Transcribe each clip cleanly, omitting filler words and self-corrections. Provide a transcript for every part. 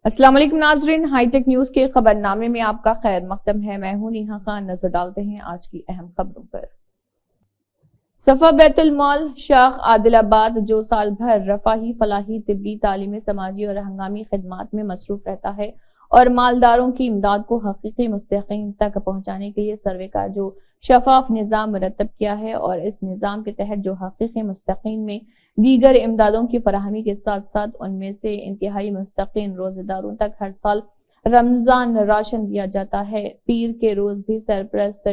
السلام علیکم ناظرین، ہائی ٹیک نیوز کے خبر نامے میں آپ کا خیر مقدم ہے۔ میں ہوں نیہا خان۔ نظر ڈالتے ہیں آج کی اہم خبروں پر۔ صفا بیت المال شاخ عادل آباد جو سال بھر رفاہی، فلاحی، طبی، تعلیمی، سماجی اور ہنگامی خدمات میں مصروف رہتا ہے اور مالداروں کی امداد کو حقیقی مستحقین تک پہنچانے کے لیے سروے کا جو شفاف نظام مرتب کیا ہے، اور اس نظام کے تحت جو حقیقی مستحقین میں دیگر امدادوں کی فراہمی کے ساتھ ساتھ ان میں سے انتہائی مستحقین روزہ داروں تک ہر سال رمضان راشن دیا جاتا ہے۔ پیر کے روز بھی سرپرست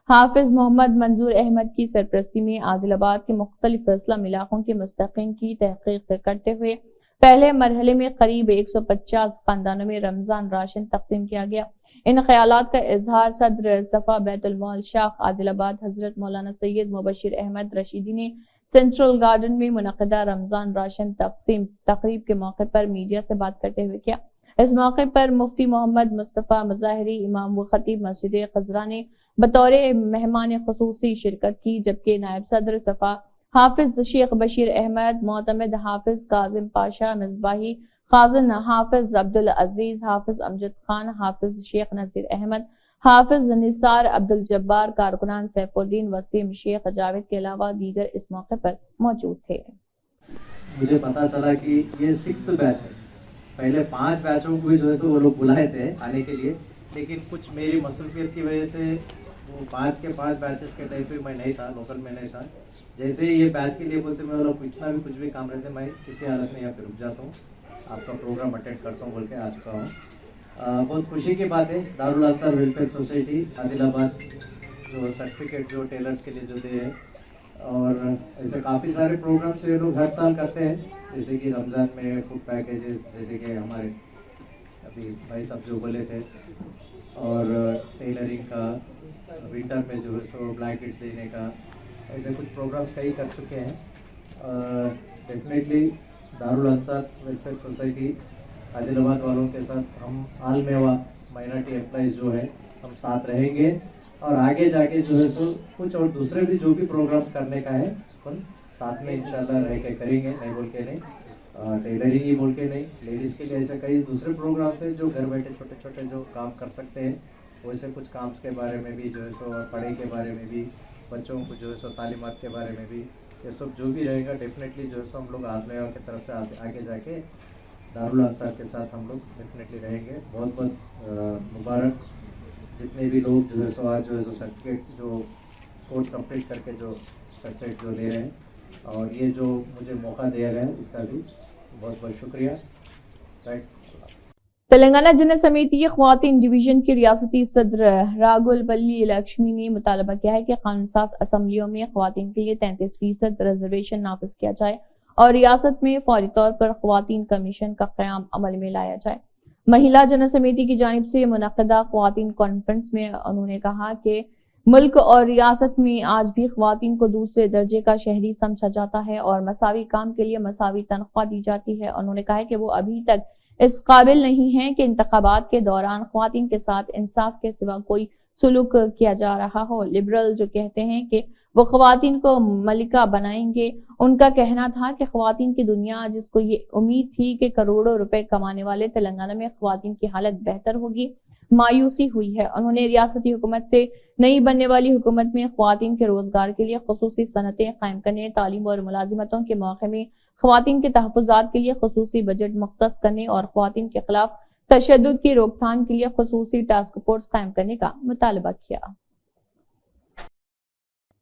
حافظ محمد منظور احمد کی سرپرستی میں عادل آباد کے مختلف اسلم علاقوں کے مستحقین کی تحقیق کرتے ہوئے پہلے مرحلے میں قریب 150 خاندانوں میں رمضان راشن تقسیم کیا گیا۔ ان خیالات کا اظہار صدر صفا بیت المال شاخ عادل آباد حضرت مولانا سید مبشر احمد رشیدی نے سینٹرل گارڈن میں منعقدہ رمضان راشن تقسیم تقریب کے موقع پر میڈیا سے بات کرتے ہوئے کیا۔ اس موقع پر مفتی محمد مصطفیٰ مظاہری امام و خطیب مسجد خضرا نے بطور مہمان خصوصی شرکت کی، جبکہ نائب صدر صفا حافظ شیخ بشیر احمد، معتمد حافظ کاظم پاشا مصباحی، خازن حافظ عبدالعزیز، حافظ امجد خان، حافظ شیخ نذیر احمد، حافظ نثار عبدالجبار، کارکنان سیف الدین، وسیم شیخ جاوید کے علاوہ دیگر اس موقع پر موجود تھے۔ مجھے پتا چلا کہ یہ 6th بیچ ہے۔ پہلے 5 بیچوں کو بھی جو ہے وہ لوگ بلائے تھے آنے کے لیے، لیکن کچھ میری مصروفیت کی وجہ سے وہ 5 کے 5 بیچز کے ٹائم پہ میں نہیں تھا، لوکل میں نہیں تھا۔ جیسے ہی یہ بیچ کے لیے بولتے میں لوگ اتنا بھی کچھ بھی کام رہتے میں کسی حالت میں یہاں پہ رک جاتا ہوں، آپ کا پروگرام اٹینڈ کرتا ہوں بول کے آ چکا ہوں۔ بہت خوشی کی بات ہے، دارالانصار ویلفیئر سوسائٹی عادل آباد جو سرٹیفکیٹ جو ٹیلرز کے لیے جو دے ہے، اور ایسے کافی سارے پروگرامس یہ لوگ ہر سال کرتے ہیں، جیسے کہ رمضان میں فوڈ پیکیجز، جیسے کہ ہمارے ابھی بھائی صاحب جو بولے تھے، اور ٹیلرنگ کا، ونٹر میں جو ہے سو بلینکٹس دینے کا، ایسے کچھ پروگرامس کئی کر چکے ہیں۔ ڈیفینیٹلی دارالانصار ویلفیئر سوسائٹی عادل آباد والوں کے ساتھ ہم آل میوا مائنورٹی امپلائیز جو ہے ہم ساتھ رہیں گے، اور آگے جا کے جو ہے سو کچھ اور دوسرے بھی جو بھی پروگرامس کرنے کا ہے ہم ساتھ میں انشاءاللہ رہ کے کریں گے، نہیں بول کے نہیں، ٹیلرنگ ہی بول کے نہیں، لیڈیز کے لیے ایسے کئی دوسرے پروگرامس ہیں جو گھر بیٹھے چھوٹے چھوٹے جو کام کر سکتے ہیں، ویسے کچھ کامس کے بارے میں بھی جو ہے سو، پڑھائی کے بارے میں بھی، بچوں کو جو ہے سو تعلیمات کے بارے میں بھی، یہ سب جو بھی رہے گا ڈیفینیٹلی جو ہے سو ہم لوگ آدمیوں کی طرف سے آگے جا کے دارالانصار کے ساتھ ہم لوگ ڈیفینیٹلی رہیں گے۔ بہت بہت مبارک جتنے بھی لوگ جو ہے سو آج جو ہے سو سرٹیفکیٹ جو کورس کمپلیٹ کر کے جو سرٹیفکیٹ جو لے رہے ہیں، اور یہ جو مجھے موقع دیا گیا ہے اس کا بھی بہت بہت شکریہ۔ تلنگانہ جن سمیتی خواتین ڈویژن کی ریاستی صدر راگول بلی لکشمی نے مطالبہ کیا ہے کہ قانون ساز اسمبلیوں میں خواتین کے لیے 33% ریزرویشن نافذ کیا جائے اور ریاست میں فوری طور پر خواتین کمیشن کا قیام عمل میں لایا جائے۔ مہیلا جن سمیتی کی جانب سے منعقدہ خواتین کانفرنس میں انہوں نے کہا کہ ملک اور ریاست میں آج بھی خواتین کو دوسرے درجے کا شہری سمجھا جاتا ہے اور مساوی کام کے لیے مساوی تنخواہ دی جاتی ہے۔ انہوں نے کہا کہ وہ ابھی تک اس قابل نہیں ہیں کہ انتخابات کے دوران خواتین کے ساتھ انصاف کے سوا کوئی سلوک کیا جا رہا ہو۔ لبرل جو کہتے ہیں کہ وہ خواتین کو ملکہ بنائیں گے، ان کا کہنا تھا کہ خواتین کی دنیا جس کو یہ امید تھی کہ کروڑوں روپے کمانے والے تلنگانہ میں خواتین کی حالت بہتر ہوگی، مایوسی ہوئی ہے۔ انہوں نے ریاستی حکومت سے نئی بننے والی حکومت میں خواتین کے روزگار کے لیے خصوصی صنعتیں قائم کرنے، تعلیم اور ملازمتوں کے موقع میں خواتین کے تحفظات کے لیے خصوصی بجٹ مختص کرنے اور خواتین کے خلاف تشدد کی روک تھام کے لیے خصوصی ٹاسک فورس قائم کرنے کا مطالبہ کیا۔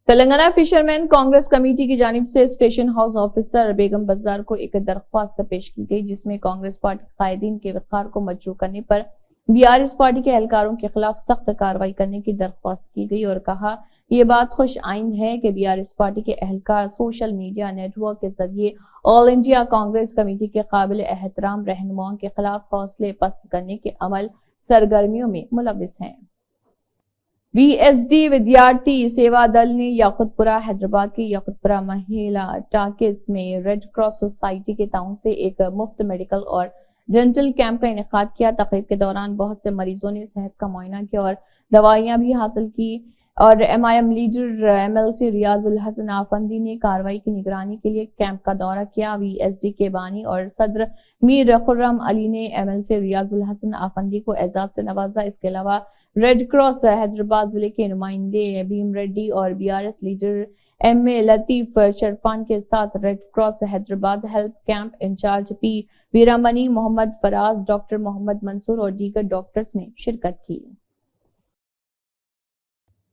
تلنگانہ فشرمین کانگریس کمیٹی کی جانب سے اسٹیشن ہاؤس آفیسر بیگم بازار کو ایک درخواست پیش کی گئی، جس میں کانگریس پارٹی قائدین کے وقار کو مجروح کرنے پر BRS پارٹی کے اہلکاروں کے خلاف سخت کارروائی کرنے کی درخواست کی گئی، اور کہا یہ بات خوش آئند ہے کہ BRS پارٹی کے اہلکار سوشل میڈیا نیٹ ورک کے ذریعے آل انڈیا کانگریس کمیٹی کے قابل احترام رہنماؤں کے خلاف حوصلے پست کرنے کے عمل سرگرمیوں میں ملوث ہیں۔ VSD ودیارتی سیوا دل نے یاقوت پورہ حیدرآباد کے یاقوت پورہ مہیلا ٹاکس میں ریڈ کراس سوسائٹی کے تعاون سے ایک مفت میڈیکل اور ڈینٹل کیمپ کا انعقاد کیا۔ تقریب کے دوران بہت سے مریضوں نے صحت کا معائنہ کیا اور دوائیاں بھی حاصل کی۔ اور MIM لیڈر MLC ریاض الحسن آفندی نے کارروائی کی نگرانی کے لیے کیمپ کا دورہ کیا۔ VSD کے بانی اور صدر میر خرم علی نے MLC ریاض الحسن آفندی کو اعزاز سے نوازا۔ اس کے علاوہ ریڈ کراس حیدرآباد ضلع کے نمائندے بھیم ریڈی اور BRS leader MA Latif Sharfan کے ساتھ red cross Hyderabad help camp in charge P Veeramani, Mohammed Faraz, doctor Mohammed Mansoor اور دیگر ڈاکٹرز نے شرکت کی۔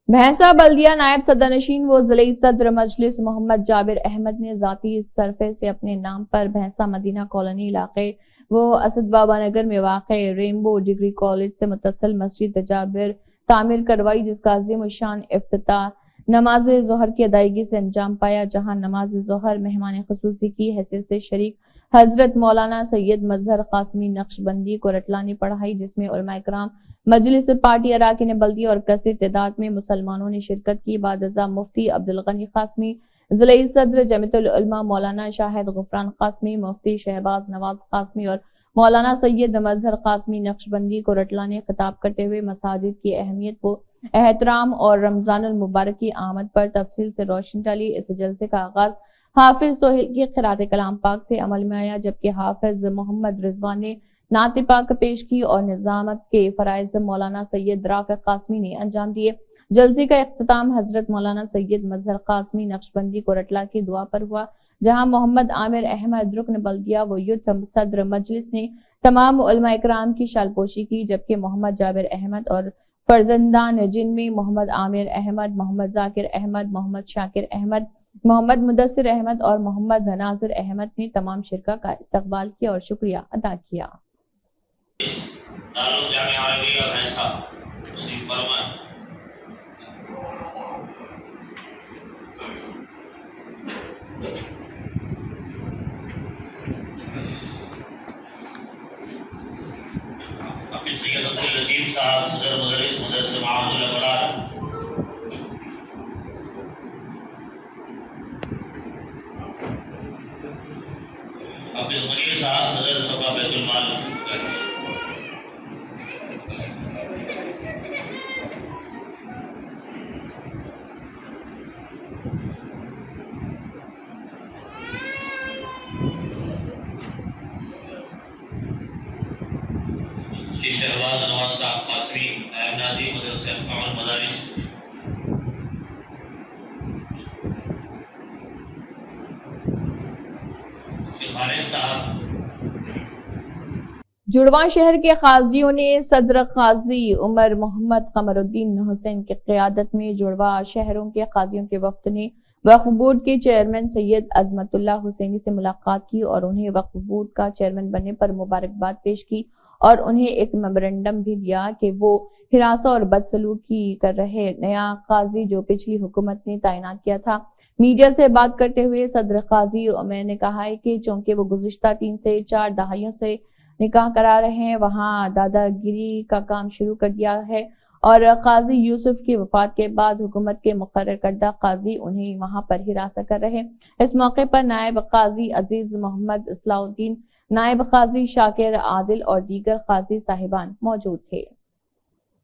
بھینسہ بلدیہ نائب صدر نشین و ضلعی صدر مجلس محمد جابر احمد نے ذاتی صرفے سے اپنے نام پر بھینسہ مدینہ کالونی علاقے وہ اسد بابا نگر میں واقع رینبو ڈگری کالج سے متصل مسجد جابر تعمیر کروائی، جس کا عظیم الشان افتتاح نماز ظہر کی ادائیگی سے انجام پایا، جہاں نماز ظہر مہمان خصوصی کی حیثیت سے شریک حضرت مولانا سید مظہر قاسمی نقشبندی کو رٹلانی پڑھائی، جس میں علماء کرام، مجلس پارٹی، اراکین بلدیہ اور کثیر تعداد میں مسلمانوں نے شرکت کی۔ بعد ازاں مفتی عبدالغنی قاسمی، ضلعی صدر جمعیت العلماء مولانا شاہد غفران قاسمی، مفتی شہباز نواز قاسمی اور مولانا سید مظہر قاسمی نقشبندی کو رٹلانے خطاب کرتے ہوئے مساجد کی اہمیت و احترام اور رمضان المبارک کی آمد پر تفصیل سے روشنی ڈالی۔ اس جلسے کا آغاز حافظ سہیل کی قرات کلام پاک سے عمل میں آیا، جبکہ حافظ محمد رضوان نے نعت پاک پیش کی اور نظامت کے فرائض مولانا سید رافع قاسمی نے انجام دیے۔ جلسے کا اختتام حضرت مولانا سید مظہر قاسمی نقشبندی کو رٹلا کی دعا پر ہوا، جہاں محمد عامر احمد رکن بلدیہ و یوتھ صدر مجلس نے تمام علماء اکرام کی شال پوشی کی، جبکہ محمد جابر احمد اور فرزندان جن میں محمد عامر احمد، محمد ذاکر احمد، محمد شاکر احمد، محمد مدثر احمد اور محمد ناظر احمد نے تمام شرکا کا استقبال کیا اور شکریہ ادا کیا۔ سید عبداللطیف صاحب صدر مدرس مدرسہ معاذ الابرار، حافظ منیر صاحب صدر صفا بیت المال، شہباز نواز صاحب قاسمی نائب ناظم مدرسہ انفاع المدارس، خالد صاحب۔ جڑواں شہر کے قاضیوں نے صدر قاضی عمر محمد قمر الدین حسین کی قیادت میں جڑواں شہروں کے قاضیوں کے وفد نے وقف بورڈ کے چیئرمین سید عظمت اللہ حسینی سے ملاقات کی اور انہیں وقف بورڈ کا چیئرمین بننے پر مبارکباد پیش کی اور انہیں ایک میمورنڈم بھی دیا کہ وہ ہراساں اور بدسلوکی کر رہے نیا قاضی جو پچھلی حکومت نے تعینات کیا تھا۔ میڈیا سے بات کرتے ہوئے صدر قاضی عمر نے کہا ہے کہ چونکہ وہ گزشتہ 3 سے 4 دہائیوں سے نکاح کرا رہے ہیں، وہاں دادا گیری کا کام شروع کر دیا ہے اور قاضی یوسف کی وفات کے بعد حکومت کے مقرر کردہ قاضی انہیں وہاں پر ہراساں کر رہے۔ اس موقع پر نائب قاضی عزیز محمد اصلاح الدین، نائب قاضی شاکر عادل اور دیگر قاضی صاحبان موجود تھے۔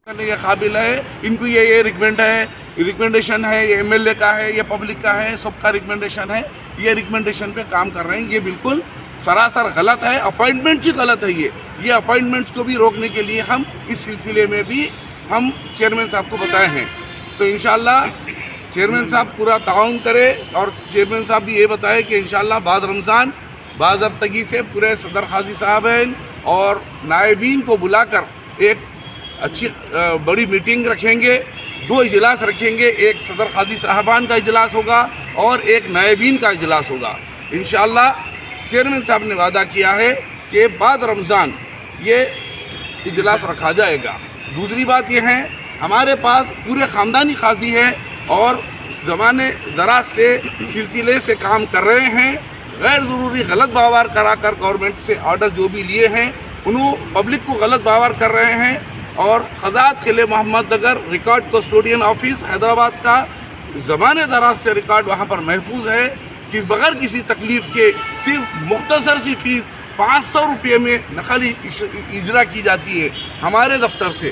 کرنے کے قابل ہے، ان کو یہ ریکمنڈیشن ہے، یہ MLA کا ہے، یہ پبلک کا ہے، سب کا ریکمنڈیشن ہے، یہ ریکمنڈیشن پہ کام کر رہے ہیں۔ یہ بالکل سراسر غلط ہے، اپوائنٹمنٹس ہی غلط ہے۔ یہ اپوائنٹمنٹس کو بھی روکنے کے لیے ہم اس سلسلے میں بھی ہم چیئرمین صاحب کو بتائے ہیں، تو انشاءاللہ چیئرمین صاحب پورا تعاون کرے اور چیئرمین صاحب بھی یہ بتائے کہ انشاءاللہ بعد رمضان باضابطگی سے پورے صدر قاضی صاحب اور نائبین کو بلا کر ایک اچھی بڑی میٹنگ رکھیں گے، 2 اجلاس رکھیں گے، ایک صدر قاضی صاحبان کا اجلاس ہوگا اور ایک نائبین کا اجلاس ہوگا۔ انشاءاللہ چیئرمین صاحب نے وعدہ کیا ہے کہ بعد رمضان یہ اجلاس رکھا جائے گا۔ دوسری بات یہ ہے، ہمارے پاس پورے خاندانی قاضی ہے اور زمانے دراز سے سلسلے سے کام کر رہے ہیں، غیر ضروری غلط باور کرا کر گورنمنٹ سے آرڈر جو بھی لیے ہیں انہوں پبلک کو غلط باور کر رہے ہیں، اور قضات Qila Mohammed Nagar record custodian office Hyderabad کا زمانے دراز سے ریکارڈ وہاں پر محفوظ ہے کہ بغیر کسی تکلیف کے صرف مختصر سی فیس 500 روپے میں نقل اجرا کی جاتی ہے ہمارے دفتر سے۔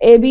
AB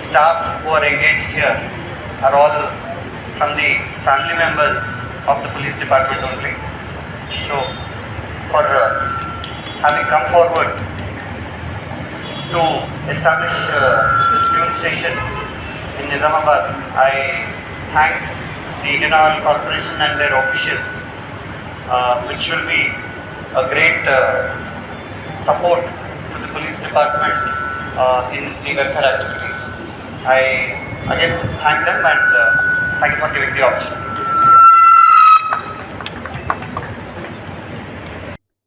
Staff who are engaged here are all from the family members of the police department only. So, for having come forward to establish this fuel station in Nizamabad, I thank the Indian Oil Corporation and their officials, which will be a great support to the police department in the welfare activities. I again thank them and thank you for giving the opportunity.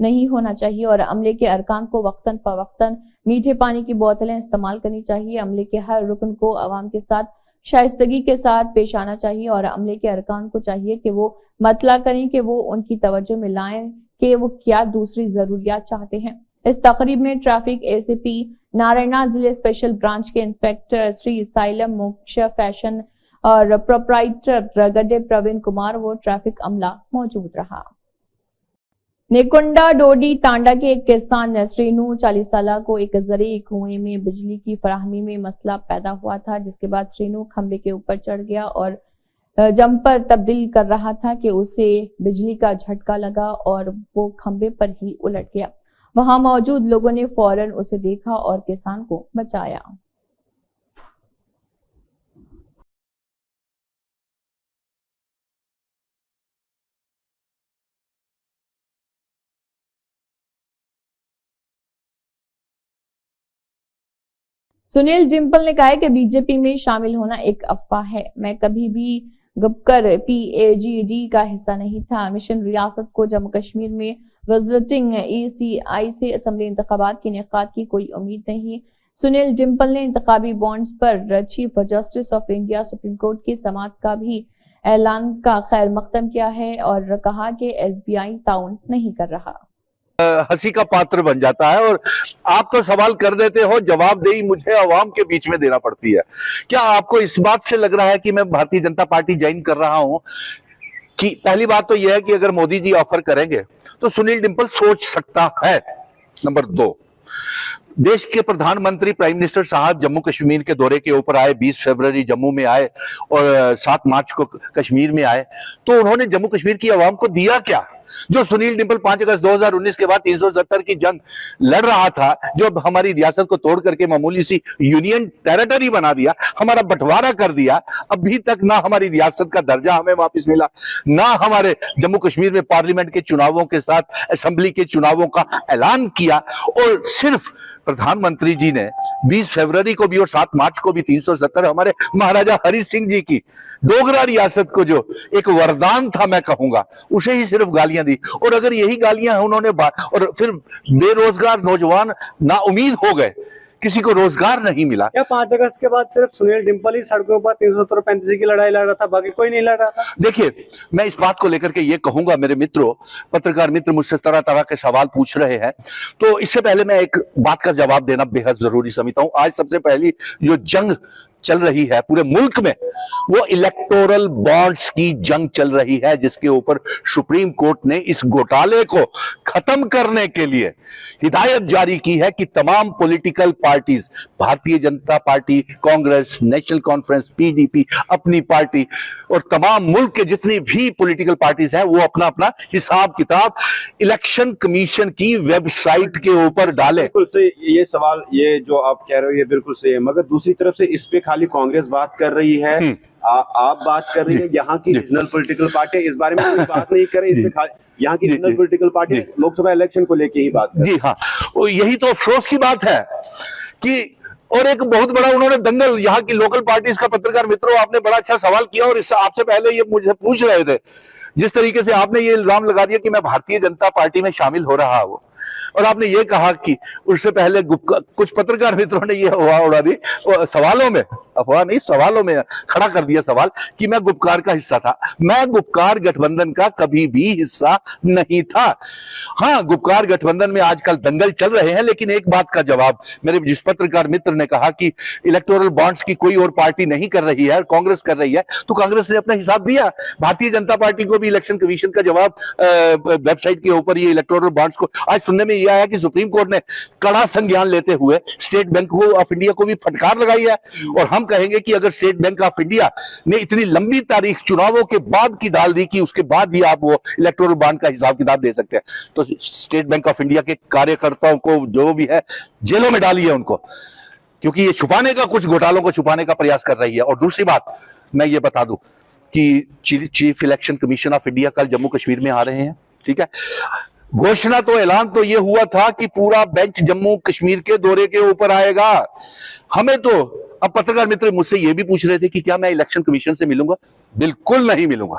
نہیں ہونا چاہیے اور عملے کے ارکان کو وقتاً فوقتاً میٹھے پانی کی بوتلیں استعمال کرنی چاہیے. عملے کے ہر رکن کو عوام کے ساتھ شائستگی کے ساتھ پیش آنا چاہیے اور عملے کے ارکان کو چاہیے کہ وہ مطلع کریں کہ وہ ان کی توجہ میں لائیں کہ وہ کیا دوسری ضروریات چاہتے ہیں. اس تقریب میں ٹریفک اے سی پی نارائنا، ضلع اسپیشل برانچ کے انسپیکٹر سری سائلم موکشا، فیشن اور پروپرائٹر رگڈے پروین کمار و ٹریفک عملہ موجود رہا. نیکنڈا ڈوڈی تانڈا کے ایک کسان نسرینو 40 سالہ کو ایک زرعی کنویں میں بجلی کی فراہمی میں مسئلہ پیدا ہوا تھا، جس کے بعد سرینو کھمبے کے اوپر چڑھ گیا اور جمپر تبدیل کر رہا تھا کہ اسے بجلی کا جھٹکا لگا اور وہ کھمبے پر ہی الٹ گیا. وہاں موجود لوگوں نے فوراً اسے دیکھا اور کسان کو بچایا. سنیل ڈمپل نے کہا ہے کہ بی جے پی میں شامل ہونا ایک افواہ ہے. میں کبھی بھی گپکر پی اے جی ڈی کا حصہ نہیں تھا. مشن ریاست کو جموں کشمیر میں وزٹنگ ای سی آئی سے اسمبلی انتخابات کے انعقاد کی کوئی امید نہیں. سنیل ڈمپل نے انتخابی bonds per chief justice of India supreme court کی سماعت کا بھی اعلان کا خیر مقدم کیا ہے اور کہا کہ ایس بی آئی تعاون نہیں کر رہا. ہنسی کا پاتر بن جاتا ہے اور آپ تو سوال کر دیتے ہو، جواب دہی مجھے عوام کے بیچ میں دینا پڑتی ہے. کیا آپ کو اس بات سے لگ رہا ہے کہ میں بھارتی جنتا پارٹی جوائن کر رہا ہوں؟ کہ پہلی بات تو یہ ہے کہ اگر مودی جی آفر کریں گے تو سنیل ڈمپل سوچ سکتا ہے. نمبر 2، دیش کے پردھان منتری پرائم منسٹر صاحب جموں کشمیر کے دورے کے اوپر آئے، 20 فروری جموں میں آئے اور 7 مارچ کو کشمیر میں آئے، تو انہوں نے جموں کشمیر کی عوام کو دیا کیا؟ جو سنیل ڈمپل 5 اگست 2019 کے بعد 370 کی جنگ لڑ رہا تھا، جو ہماری ریاست کو توڑ کر کے معمولی سی یونین ٹیریٹری بنا دیا، ہمارا بٹوارا کر دیا، ابھی تک نہ ہماری ریاست کا درجہ ہمیں واپس ملا، نہ ہمارے جموں کشمیر میں پارلیمنٹ کے چناووں کے ساتھ اسمبلی کے چناووں کا اعلان کیا، اور صرف پردھان منتری جی نے 20 فروری کو بھی اور 7 مارچ کو بھی 370 ہمارے مہاراجہ ہری سنگھ جی کی ڈوگرا ریاست کو جو ایک وردان تھا میں کہوں گا، اسے ہی صرف گالیاں دی. اور اگر یہی گالیاں انہوں نے اور پھر بے روزگار نوجوان نا امید ہو گئے، کسی کو روزگار نہیں ملا. کیا 5 اگست کے بعد صرف سنیل ڈمپل ہی سڑکوں پر 370-35 کی لڑائی لڑ رہا تھا، باقی کوئی نہیں لڑ رہا تھا؟ دیکھیے، میں اس بات کو لے کر کے یہ کہوں گا، میرے متروں، پترکار متر مجھ سے طرح طرح کے سوال پوچھ رہے ہیں، تو اس سے پہلے میں ایک بات کا جواب دینا بے حد ضروری سمجھتا ہوں. آج سب سے پہلی جو جنگ چل رہی ہے پورے ملک میں، وہ الیکٹورل بانڈز کی جنگ چل رہی ہے، جس کے اوپر سپریم کورٹ نے اس گھوٹالے کو ختم کرنے کے لیے ہدایت جاری کی ہے کہ تمام political parties, Bharatiya Janata Party, Congress, National Conference, P D P, Apni Party اور تمام ملک کے جتنی بھی پولیٹیکل پارٹیز ہیں، وہ اپنا اپنا حساب کتاب الیکشن کمیشن کی ویب سائٹ کے اوپر ڈالے. بالکل صحیح، یہ سوال یہ جو آپ کہہ رہے ہو یہ بالکل صحیح ہے، مگر دوسری طرف سے اس پہ خالی کانگریس بات کر رہی ہے، آپ بات کر رہی ہیں، یہاں کی ریجنل پولیٹیکل پارٹی اس بارے میں کوئی بات نہیں کر رہی، اس پہ یہاں کی regional political party Lok Sabha election کو لے کے ہی بات کر رہی ہے. جی ہاں، یہی تو افسوس کی بات ہے کہ اور ایک بہت بڑا انہوں نے دنگل یہاں کی لوکل پارٹیز کا. پترکار متروں، آپ نے بڑا اچھا سوال کیا اور اس سے آپ سے پہلے یہ مجھے پوچھ رہے تھے، جس طریقے سے آپ نے یہ الزام لگا دیا کہ میں بھارتیہ جنتا پارٹی میں شامل ہو رہا ہوں، اور آپ نے یہ کہا کہ اس سے پہلے کچھ پترکار متروں نے یہ ہوا اڑا دی سوالوں میں، افواہ نہیں سوالوں میں کھڑا کر دیا سوال کہ میں گپکار کا حصہ تھا. میں گپکار گٹھ بندھن کا کبھی بھی حصہ نہیں تھا. ہاں، گپکار گٹھ بندھن میں آج کل دنگل چل رہے ہیں، لیکن ایک بات کا جواب میرے جس پترکار متر نے کہا کہ الیکٹورل بانڈز کی کوئی اور پارٹی نہیں کر رہی ہے، کانگریس کر رہی ہے، تو کانگریس نے اپنا حساب دیا. بھارتیہ جنتا پارٹی کو بھی الیکشن کمیشن کا جواب ویب سائٹ کے اوپر یہ الیکٹورل بانڈز کو آج سننے میں یہ آیا کہ سپریم کورٹ نے کڑا سنگیان لیتے ہوئے اسٹیٹ بینک آف انڈیا کو بھی پھٹکار لگائی ہے. اور ہم کہیں گے کہ اگر اسٹیٹ بینک آف انڈیا نے اتنی لمبی تاریخ چناووں کے بعد کی ڈال دی کہ اس کے بعد ہی آپ وہ الیکٹورل بانڈ کا حساب کتاب دے سکتے ہیں، تو اسٹیٹ بینک آف انڈیا کے کاریہ کو جو بھی ہے جیلوں میں ڈالیے ان کو، کیونکہ یہ چھپانے کا کچھ گھوٹالوں کو چھپانے کا پریاس کر رہی ہے. اور دوسری بات میں یہ بتا دوں کہ chief election commission of India کل جموں کشمیر میں آ رہے ہیں. ٹھیک ہے، گھوشنا تو اعلان تو یہ ہوا تھا کہ پورا بینچ جموں کشمیر کے دورے کے اوپر آئے گا. ہمیں تو اب پترکار متر مجھ سے یہ بھی پوچھ رہے تھے کہ کیا میں الیکشن کمیشن سے ملوں گا؟ بالکل نہیں ملوں گا.